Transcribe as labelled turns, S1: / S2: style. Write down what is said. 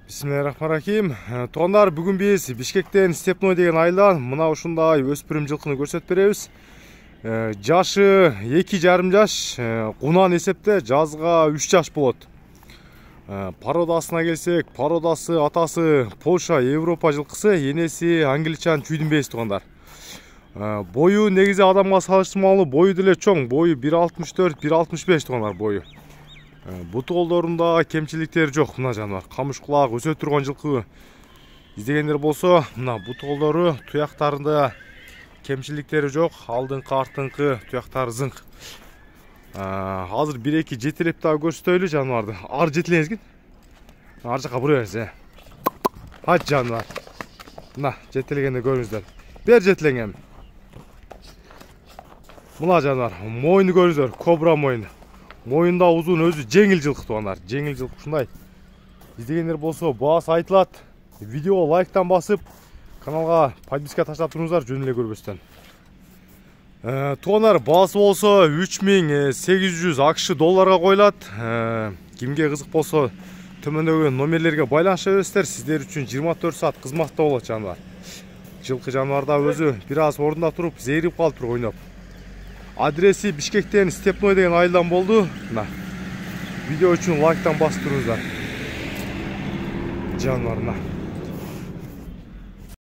S1: Bismillahirrahmanirrahim. Туугандар, бүгүн биз Бишкектен Степной деген айылдан мына ушундай өспүрүм жылкыны көрсөтүп беребиз. Жашы 2,5 жаш, кунан эсепте жазга 3 жаш болот. Породасына келсек, породасы атасы Польша, Европа жылкысы, энеси англичан чүйдүн бээси туугандар. Бою негизи адамга салыштырмалуу бою деле чоң, бою 1,64-1,65 туугандар бою. Буту колдорунда кемчиликтер жок. Мына жаныбар камыш кулак өсө турган жылкы издегендер болсо, мына буту колдору, туяктарында кемчиликтери жок, алдыңкы артыңкы туяктары зыңк. Азыр 1-2 жетелеп дагы көрсөтөлү жаныбарды. Ар жетелеңизгин. Ар жака бура бериңиз. Ат жаныбар. Мына жетелегенде көрүңүздөр. Бер жетелеңем. Мына жаныбар, мойну көрүңүздөр, кобра мойну. Мойында узун, өзү жеңил жылкы туугандар. Жеңил жылкы ушундай. Издегендер болсо, баасы айтылат. Видео лайктан басып, каналга подписка таштап туруңуздар, жөн эле көрбөстөн. Туугандар, баасы болсо 3800 акш долларга коюлат. Кимге кызык болсо, төмөндөгү номерлерге байланыша бересиздер. Сиздер үчүн 24 саат кызматта болот жаныбар. Жылкы жаныбарда өзү бир аз орунда туруп, зээрип калыптыр ойноп. Адреси Бишкектен Степной деген айылдан болду. Видео үчүн лайктан басып туруңуздар. Жаныбарына.